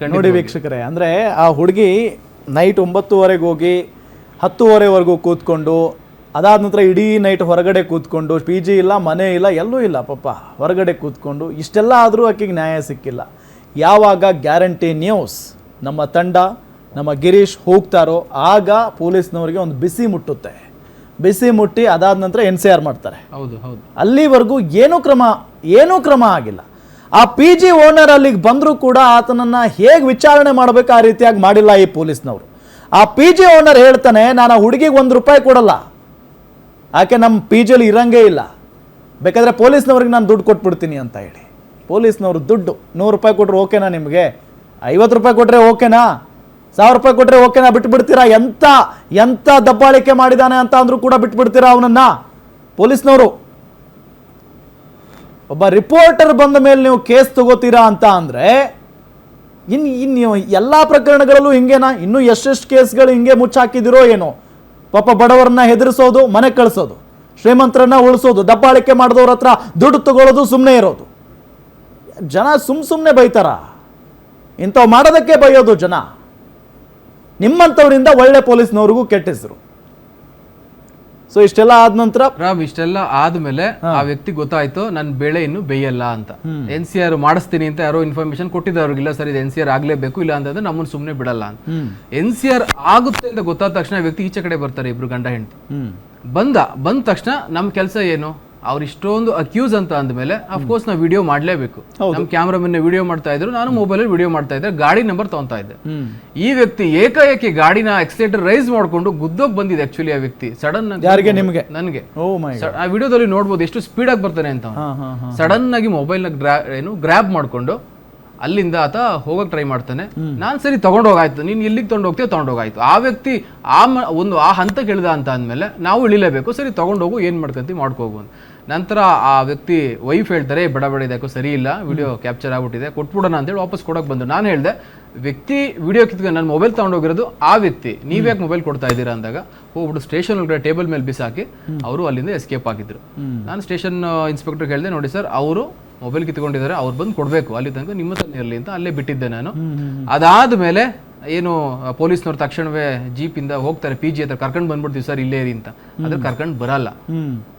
ನೋಡಿ ವೀಕ್ಷಕರೇ, ಅಂದರೆ ಆ ಹುಡುಗಿ ನೈಟ್ 9:30 ಹೋಗಿ 10:30ವರೆಗೂ ಕೂತ್ಕೊಂಡು, ಅದಾದ ನಂತರ ಇಡೀ ನೈಟ್ ಹೊರಗಡೆ ಕೂತ್ಕೊಂಡು, ಪಿ ಜಿ ಇಲ್ಲ, ಮನೆ ಇಲ್ಲ, ಎಲ್ಲೂ ಇಲ್ಲ, ಪಾಪ ಹೊರಗಡೆ ಕೂತ್ಕೊಂಡು ಇಷ್ಟೆಲ್ಲ ಆದರೂ ಆಕೆಗೆ ನ್ಯಾಯ ಸಿಕ್ಕಿಲ್ಲ. ಯಾವಾಗ ಗ್ಯಾರಂಟಿ ನ್ಯೂಸ್ ನಮ್ಮ ತಂಡ, ನಮ್ಮ ಗಿರೀಶ್ ಹೋಗ್ತಾರೋ ಆಗ ಪೊಲೀಸ್ನವರಿಗೆ ಒಂದು ಬಿಸಿ ಮುಟ್ಟುತ್ತೆ. ಬಿಸಿ ಮುಟ್ಟಿ ಅದಾದ ನಂತರ NCR ಮಾಡ್ತಾರೆ. ಹೌದು ಹೌದು. ಅಲ್ಲಿವರೆಗೂ ಏನೂ ಕ್ರಮ ಆಗಿಲ್ಲ. ಆ ಪಿ ಜಿ ಓನರ್ ಅಲ್ಲಿಗೆ ಬಂದರೂ ಕೂಡ ಆತನನ್ನು ಹೇಗೆ ವಿಚಾರಣೆ ಮಾಡಬೇಕು ಆ ರೀತಿಯಾಗಿ ಮಾಡಿಲ್ಲ ಈ ಪೊಲೀಸ್ನವರು. ಆ ಪಿ ಜಿ ಓನರ್ ಹೇಳ್ತಾನೆ, ನಾನು ಆ ಹುಡುಗಿಗೆ ₹1 ಕೊಡಲ್ಲ, ಆಕೆ ನಮ್ಮ ಪಿ ಜಿಯಲ್ಲಿ ಇರಂಗೇ ಇಲ್ಲ, ಬೇಕಾದರೆ ಪೊಲೀಸ್ನವ್ರಿಗೆ ನಾನು ದುಡ್ಡು ಕೊಟ್ಬಿಡ್ತೀನಿ ಅಂತ ಹೇಳಿ. ಪೊಲೀಸ್ನವರು ದುಡ್ಡು ₹100 ಕೊಟ್ಟರೆ ಓಕೆನಾ ನಿಮಗೆ? ₹50 ಕೊಟ್ಟರೆ ಓಕೆನಾ? ₹1000 ಕೊಟ್ಟರೆ ಓಕೆನಾ? ಬಿಟ್ಬಿಡ್ತೀರಾ? ಎಂಥ ದಬ್ಬಾಳಿಕೆ ಮಾಡಿದಾನೆ ಅಂತ ಅಂದರೂ ಕೂಡ ಬಿಟ್ಬಿಡ್ತೀರಾ ಅವನನ್ನು ಪೊಲೀಸ್ನವರು? ಒಬ್ಬ ರಿಪೋರ್ಟರ್ ಬಂದ ಮೇಲೆ ನೀವು ಕೇಸ್ ತಗೋತೀರಾ ಅಂತ ಅಂದರೆ ಇನ್ನು ಎಲ್ಲ ಪ್ರಕರಣಗಳಲ್ಲೂ ಹಿಂಗೇನಾ? ಇನ್ನೂ ಎಷ್ಟೆಷ್ಟು ಕೇಸ್ಗಳು ಹಿಂಗೆ ಮುಚ್ಚಾಕಿದಿರೋ ಏನೋ. ಪಾಪ ಬಡವರನ್ನ ಹೆದರಿಸೋದು, ಮನೆ ಕಳಿಸೋದು, ಶ್ರೀಮಂತರನ್ನ ಉಳಿಸೋದು, ದಬ್ಬಾಳಿಕೆ ಮಾಡಿದವ್ರ ಹತ್ರ ದುಡ್ಡು ತಗೊಳ್ಳೋದು, ಸುಮ್ಮನೆ ಇರೋದು. ಜನ ಸುಮ್ಮನೆ ಬೈತಾರ? ಇಂಥವು ಮಾಡೋದಕ್ಕೆ ಬೈಯೋದು ಜನ. ನಿಮ್ಮಂಥವರಿಂದ ಒಳ್ಳೆ ಪೊಲೀಸ್ನವ್ರಿಗೂ ಕೆಟ್ಟ ಹೆಸರು. ಸೊ ಇಷ್ಟೆಲ್ಲ ಆದ ನಂತರ ಇಷ್ಟೆಲ್ಲ ಆದ್ಮೇಲೆ ಆ ವ್ಯಕ್ತಿ ಗೊತ್ತಾಯ್ತು ನನ್ನ ಬೆಳೆ ಇನ್ನು ಬೇಯಲ್ಲ ಅಂತ. NCR ಮಾಡಿಸ್ತೀನಿ ಅಂತ ಯಾರೋ ಇನ್ಫಾರ್ಮೇಶನ್ ಕೊಟ್ಟಿದ್ದಾರೆ ಅವ್ರಿಗಿಲ್ಲ, ಸರ್ ಇದು NCR ಆಗ್ಲೇಬೇಕು, ಇಲ್ಲ ಅಂತಂದ್ರೆ ನಮ್ಮನ್ನು ಸುಮ್ಮನೆ ಬಿಡಲ್ಲ ಅಂತ. NCR ಆಗುತ್ತೆ ಅಂತ ಗೊತ್ತಾದ ತಕ್ಷಣ ವ್ಯಕ್ತಿ ಈಚೆ ಕಡೆ ಬರ್ತಾರೆ, ಇಬ್ರು ಗಂಡ ಹೆಂಡತಿ. ಬಂದ ತಕ್ಷಣ ನಮ್ ಕೆಲಸ ಏನು? ಅವ್ರು ಇಷ್ಟೊಂದು ಅಕ್ಯೂಸ್ ಅಂತ ಅಂದ್ಮೇಲೆ ಅಫ್ಕೋರ್ಸ್ ನಾವು ವಿಡಿಯೋ ಮಾಡ್ಲೇಬೇಕು. ನಮ್ ಕ್ಯಾಮ್ರಾಮನ್ ವಿಡಿಯೋ ಮಾಡ್ತಾ ಇದ್ರು, ನಾನು ಮೊಬೈಲ್ ಅಲ್ಲಿ ವಿಡಿಯೋ ಮಾಡ್ತಾ ಇದ್ದೆ, ಗಾಡಿ ನಂಬರ್ ತಗೊಂತಾ ಇದ್ದೆ. ಈ ವ್ಯಕ್ತಿ ಏಕಾಏಕಿ ಗಾಡಿನ ಎಕ್ಸಲೇಟರ್ ರೈಸ್ ಮಾಡ್ಕೊಂಡು ಗುದ್ದೋಗ್ ಬಂದಿದೆ. ಆಕ್ಚುಲಿ ಆ ವ್ಯಕ್ತಿ ಸಡನ್ ಯಾರಿಗೆ? ನಿಮಗೆ? ನನಗೆ. ಆ ವಿಡಿಯೋದಲ್ಲಿ ನೋಡ್ಬೋದು ಎಷ್ಟು ಸ್ಪೀಡ್ ಆಗಿ ಬರ್ತಾನೆ ಅಂತ. ಸಡನ್ ಆಗಿ ಮೊಬೈಲ್ ನ ಗ್ರ್ಯಾಬ್ ಮಾಡ್ಕೊಂಡು ಅಲ್ಲಿಂದ ಆತ ಹೋಗಕ್ ಟ್ರೈ ಮಾಡ್ತಾನೆ. ನಾನ್ ಸರಿ ತಗೊಂಡೋಗಾಯ್ತು, ನೀನ್ ಎಲ್ಲಿಗೆ ತಗೊಂಡೋಗ್ತೀಯ ತಗೊಂಡೋಗಾಯ್ತು. ಆ ವ್ಯಕ್ತಿ ಆ ಹಂತ ಕೇಳಿದ ಅಂತ ಅಂದ್ಮೇಲೆ ನಾವು ಇಳಿಲೇಬೇಕು, ಸರಿ ತಗೊಂಡೋಗು, ಏನ್ ಮಾಡ್ಕೊಂತಿ ಮಾಡ್ಕೋಗು ಅಂತ. ನಂತರ ಆ ವ್ಯಕ್ತಿ ವೈಫ್ ಹೇಳ್ತಾರೆ, ಬಡ ಇದಕ್ಕೂ ಸರಿ ಇಲ್ಲ, ವಿಡಿಯೋ ಕ್ಯಾಪ್ಚರ್ ಆಗ್ಬಿಟ್ಟಿದೆ, ಕೊಟ್ಬಿಡೋಣ ಅಂತೇಳಿ ವಾಪಸ್ ಕೊಡಕ್ ಬಂದು ನಾನು ಹೇಳ್ದೆ, ವ್ಯಕ್ತಿ ವಿಡಿಯೋ ಕಿತ್ಕೊಂಡು ನನ್ನ ಮೊಬೈಲ್ ತಗೊಂಡೋಗಿರೋದು ಆ ವ್ಯಕ್ತಿ, ನೀವ್ಯಾಕೆ ಮೊಬೈಲ್ ಕೊಡ್ತಾ ಇದ್ದೀರಾ ಅಂದಾಗ ಹೋಗ್ಬಿಟ್ಟು ಸ್ಟೇಷನ್ ಒಳಗಡೆ ಟೇಬಲ್ ಮೇಲೆ ಬಿಸಾಕಿ ಅವರು ಅಲ್ಲಿಂದ ಎಸ್ಕೇಪ್ ಆಗಿದ್ರು. ನಾನು ಸ್ಟೇಷನ್ ಇನ್ಸ್ಪೆಕ್ಟರ್ ಹೇಳಿದೆ, ನೋಡಿ ಸರ್ ಅವರು ಮೊಬೈಲ್ ಕಿತ್ಕೊಂಡಿದ್ದಾರೆ, ಅವ್ರು ಬಂದು ಕೊಡಬೇಕು, ಅಲ್ಲಿ ತನಕ ನಿಮ್ಮ ಹತ್ರ ಇರಲಿ ಅಂತ ಅಲ್ಲೇ ಬಿಟ್ಟಿದ್ದೆ ನಾನು. ಅದಾದ್ಮೇಲೆ ಏನು ಪೊಲೀಸ್ನವ್ರು ತಕ್ಷಣವೇ ಜೀಪ್ ಇಂದ ಹೋಗ್ತಾರೆ, ಪಿ ಜಿ ಹತ್ರ ಕರ್ಕೊಂಡ್ ಬಂದ್ಬಿಡ್ತೀವಿ ಸರ್ ಇಲ್ಲೇ ಇರಿ ಅಂತ. ಅದ್ರ ಕರ್ಕೊಂಡ್ ಬರಲ್ಲ.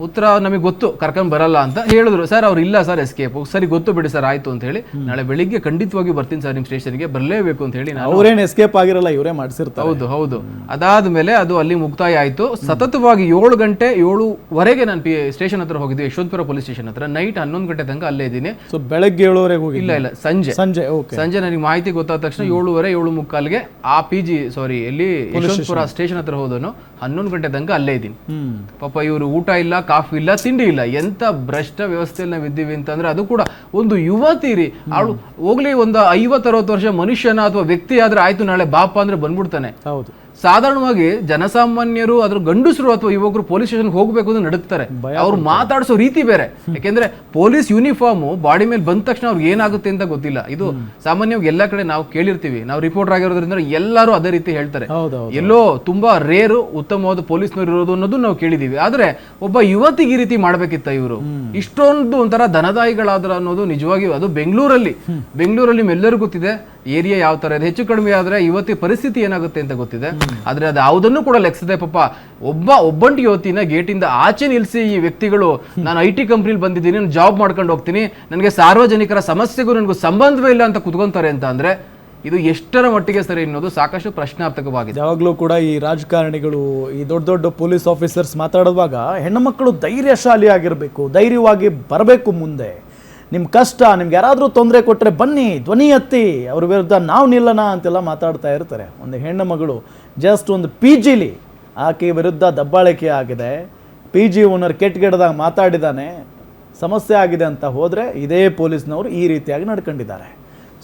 ಉತ್ತರ ನಮಗೆ ಗೊತ್ತು ಕರ್ಕೊಂಡ್ ಬರಲ್ಲ ಅಂತ ಹೇಳಿದ್ರು. ಸರ್ ಅವ್ರು ಇಲ್ಲ ಸರ್ ಎಸ್ಕೇಪ್, ಸರಿ ಗೊತ್ತು ಬಿಡಿ ಸರ್ ಆಯ್ತು ಅಂತ ಹೇಳಿ, ನಾಳೆ ಬೆಳಿಗ್ಗೆ ಖಂಡಿತವಾಗಿ ಬರ್ತೀನಿ ಸರ್ ನಿಮ್ ಸ್ಟೇಷನ್ಗೆ, ಬರಲೇಬೇಕು ಅಂತ ಹೇಳಿ. ಅವ್ರೇನ್ ಎಸ್ಕೇಪ್ ಆಗಿರಲ್ಲ, ಇವರೇ ಮಾಡಿಸಿರ್ತಾರೆ. ಹೌದು ಹೌದು. ಅದಾದ್ಮೇಲೆ ಅದು ಅಲ್ಲಿ ಮುಕ್ತಾಯ ಆಯ್ತು. ಸತತವಾಗಿ 7 ಗಂಟೆ 7:15 ನಾನು ಸ್ಟೇಷನ್ ಹತ್ರ ಹೋಗಿದ್ವಿ, ಯಶವಂತಪುರ ಪೊಲೀಸ್ ಸ್ಟೇಷನ್ ಹತ್ರ. ನೈಟ್ 11 ಗಂಟೆ ತನಕ ಅಲ್ಲೇ ಇದ್ದೀನಿ. ಬೆಳಗ್ಗೆ 7:00 ಹೋಗಿ? ಇಲ್ಲ ಸಂಜೆ ನನಗೆ ಮಾಹಿತಿ ಗೊತ್ತಾದ ತಕ್ಷಣ 7:30 7:45 ಆ ಪಿ ಜಿ ಎಲ್ಲಿ ಯಶವಂತಪುರ ಸ್ಟೇಷನ್ ಹತ್ರ ಹೋದನು. 11 ಗಂಟೆ ತನಕ ಅಲ್ಲೇ ಇದ್ದೀನಿ. ಪಾಪ ಇವರು ಊಟ ಇಲ್ಲ, ಕಾಫಿ ಇಲ್ಲ, ತಿಂಡಿ ಇಲ್ಲ. ಎಂತ ಭ್ರಷ್ಟ ವ್ಯವಸ್ಥೆಯಲ್ಲಿ ನಾವ್ ಇದ್ದೀವಿ ಅಂತಂದ್ರೆ, ಅದು ಕೂಡ ಒಂದು ಯುವತಿ ರೀ, ಅವಳು ಹೋಗ್ಲಿ ಒಂದು 50-60 ವರ್ಷ ಮನುಷ್ಯನ ಅಥವಾ ವ್ಯಕ್ತಿ ಆದ್ರೆ ಆಯ್ತು, ನಾಳೆ ಬಾಪ ಅಂದ್ರೆ ಬಂದ್ಬಿಡ್ತಾನೆ. ಹೌದು. ಸಾಧಾರಣವಾಗಿ ಜನಸಾಮಾನ್ಯರು ಅದ್ರ ಗಂಡಸರು ಅಥವಾ ಯುವಕರು ಪೊಲೀಸ್ ಸ್ಟೇಷನ್ ಹೋಗ್ಬೇಕು ಅಂತ ನಡುತ್ತಾರೆ. ಅವ್ರು ಮಾತಾಡಿಸೋ ರೀತಿ ಬೇರೆ. ಯಾಕೆಂದ್ರೆ ಪೊಲೀಸ್ ಯೂನಿಫಾರ್ಮ್ ಬಾಡಿ ಮೇಲೆ ಬಂದ ತಕ್ಷಣ ಅವ್ರಿಗೆ ಏನಾಗುತ್ತೆ ಅಂತ ಗೊತ್ತಿಲ್ಲ. ಇದು ಸಾಮಾನ್ಯವಾಗಿ ಎಲ್ಲಾ ಕಡೆ ನಾವು ಕೇಳಿರ್ತೀವಿ, ನಾವು ರಿಪೋರ್ಟರ್ ಆಗಿರೋದ್ರಿಂದ ಎಲ್ಲರೂ ಅದೇ ರೀತಿ ಹೇಳ್ತಾರೆ. ಎಲ್ಲೋ ತುಂಬಾ ರೇರು ಉತ್ತಮವಾದ ಪೊಲೀಸ್ನವ್ರು ಇರೋದು ಅನ್ನೋದು ನಾವು ಕೇಳಿದೀವಿ. ಆದ್ರೆ ಒಬ್ಬ ಯುವತಿಗೆ ಈ ರೀತಿ ಮಾಡ್ಬೇಕಿತ್ತ ಇವರು? ಇಷ್ಟೊಂದು ಒಂಥರ ದನದಾಯಿಗಳಾದ್ರ ಅನ್ನೋದು ನಿಜವಾಗಿ. ಅದು ಬೆಂಗಳೂರಲ್ಲಿ ಎಲ್ಲರಿಗೂ ಗೊತ್ತಿದೆ ಏರಿಯಾ ಯಾವ ತರ ಇದೆ. ಹೆಚ್ಚು ಕಡಿಮೆ ಆದ್ರೆ ಯುವತಿ ಪರಿಸ್ಥಿತಿ ಏನಾಗುತ್ತೆ ಅಂತ ಗೊತ್ತಿದೆ. ಆದ್ರೆ ಅದು ಯಾವುದನ್ನು ಕೂಡ ಲೆಕ್ಸದೆ ಪಾಪ ಒಬ್ಬಂಟಿ ಯುವತಿನ ಗೇಟಿಂದ ಆಚೆ ನಿಲ್ಸಿ ಈ ವ್ಯಕ್ತಿಗಳು, ನಾನು IT ಕಂಪ್ನಿಲಿ ಬಂದಿದ್ದೀನಿ, ನಾನು ಜಾಬ್ ಮಾಡ್ಕೊಂಡು ಹೋಗ್ತೀನಿ, ನನಗೆ ಸಾರ್ವಜನಿಕರ ಸಮಸ್ಯೆಗೂ ನನಗೂ ಸಂಬಂಧವೇ ಇಲ್ಲ ಅಂತ ಕುತ್ಕೊಂತಾರೆ ಅಂತ ಅಂದ್ರೆ ಇದು ಎಷ್ಟರ ಮಟ್ಟಿಗೆ ಸರಿ ಅನ್ನೋದು ಸಾಕಷ್ಟು ಪ್ರಶ್ನಾರ್ಥಕವಾಗಿದೆ. ಯಾವಾಗಲೂ ಕೂಡ ಈ ರಾಜಕಾರಣಿಗಳು, ಈ ದೊಡ್ಡ ಪೊಲೀಸ್ ಆಫೀಸರ್ಸ್ ಮಾತಾಡುವಾಗ ಹೆಣ್ಣು ಮಕ್ಕಳು ಧೈರ್ಯಶಾಲಿ ಆಗಿರಬೇಕು, ಧೈರ್ಯವಾಗಿ ಬರಬೇಕು ಮುಂದೆ. ನಿಮ್ಮ ಕಷ್ಟ, ನಿಮ್ಗೆ ಯಾರಾದರೂ ತೊಂದರೆ ಕೊಟ್ಟರೆ ಬನ್ನಿ, ಧ್ವನಿ ಎತ್ತಿ, ಅವ್ರ ವಿರುದ್ಧ ನಾವು ನಿಲ್ಲೋಣ ಅಂತೆಲ್ಲ ಮಾತಾಡ್ತಾ ಇರ್ತಾರೆ. ಒಂದು ಹೆಣ್ಣು ಮಗಳು ಜಸ್ಟ್ ಒಂದು ಪಿ ಜಿಲಿ ಆಕೆ ವಿರುದ್ಧ ದಬ್ಬಾಳಿಕೆ ಆಗಿದೆ, ಪಿ ಜಿ ಓನರ್ ಕೆಟ್ಟಗೆಡ್ದಾಗ ಮಾತಾಡಿದ್ದಾನೆ, ಸಮಸ್ಯೆ ಆಗಿದೆ ಅಂತ ಹೋದರೆ ಇದೇ ಪೊಲೀಸ್ನವರು ಈ ರೀತಿಯಾಗಿ ನಡ್ಕೊಂಡಿದ್ದಾರೆ.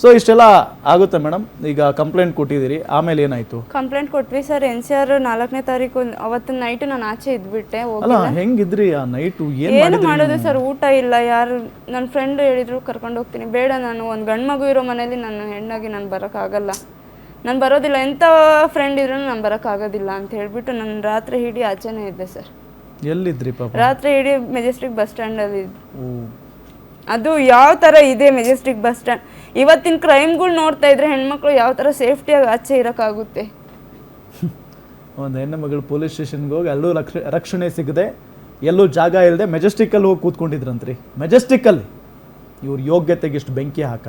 ಸೊ ಇಷ್ಟೆಲ್ಲ ಆಗುತ್ತೆ ಮೇಡಮ್. ಈಗ ಕಂಪ್ಲೇಂಟ್ ಕೊಟ್ಟಿದ್ದೀರಿ, ಆಮೇಲೆ ಏನಾಯ್ತು? ಕಂಪ್ಲೇಂಟ್ ಕೊಟ್ವಿ ಸರ್. NCR 4ನೇ ತಾರೀಕು ಅವತ್ತು ನೈಟ್ ನಾನು ಆಚೆ ಇದ್ಬಿಟ್ಟೆ. ಅಲ್ಲ ಹೆಂಗಿದ್ರಿ ಆ ನೈಟು? ಏನು ಮಾಡೋದು ಸರ್, ಊಟ ಇಲ್ಲ. ಯಾರು ನನ್ನ ಫ್ರೆಂಡ್ ಹೇಳಿದ್ರು ಕರ್ಕೊಂಡು ಹೋಗ್ತೀನಿ, ಬೇಡ, ನಾನು ಒಂದು ಗಂಡು ಮಗು ಇರೋ ಮನೇಲಿ ನಾನು ಹೆಣ್ಣಾಗಿ ನಾನು ಬರೋಕ್ಕಾಗಲ್ಲ, ನಾನು ಬರೋದಿಲ್ಲ, ಎಂಥ ಫ್ರೆಂಡ್ ಇದ್ರೂ ನಾನು ಬರೋಕ್ಕಾಗೋದಿಲ್ಲ ಅಂತ ಹೇಳ್ಬಿಟ್ಟು ನಾನು ರಾತ್ರಿ ಇಡೀ ಆಚೆನೇ ಇದ್ದೆ ಸರ್. ಎಲ್ಲಿದ್ರಿ ಪಾಪ? ರಾತ್ರಿ ಇಡೀ ಮೆಜೆಸ್ಟಿಕ್ ಬಸ್ ಸ್ಟ್ಯಾಂಡಲ್ಲಿ ಇದ್ದೆ. ಅದು ಯಾವ ಥರ ಇದೆ ಮೆಜೆಸ್ಟಿಕ್ ಬಸ್ ಸ್ಟ್ಯಾಂಡ್. ಇವತ್ತಿನ ಕ್ರೈಮ್ಗಳು ನೋಡ್ತಾ ಇದ್ರೆ ಹೆಣ್ಮಕ್ಳು ಯಾವ ಥರ ಸೇಫ್ಟಿಯಾಗಿ ಆಚೆ ಇರೋಕ್ಕಾಗುತ್ತೆ. ಒಂದು ಹೆಣ್ಣು ಮಗಳು ಪೊಲೀಸ್ ಸ್ಟೇಷನ್ಗೆ ಹೋಗಿ ಎಲ್ಲೂ ರಕ್ಷಣೆ ಸಿಗದೆ, ಎಲ್ಲೂ ಜಾಗ ಇಲ್ಲದೆ ಮೆಜೆಸ್ಟಿಕ್ಕಲ್ಲಿ ಹೋಗಿ ಕೂತ್ಕೊಂಡಿದ್ರಂತ್ರಿ. ಮೆಜೆಸ್ಟಿಕ್ಕಲ್ಲಿ ಇವ್ರ ಯೋಗ್ಯತೆಗೆ ಇಷ್ಟು ಬೆಂಕಿ ಹಾಕ.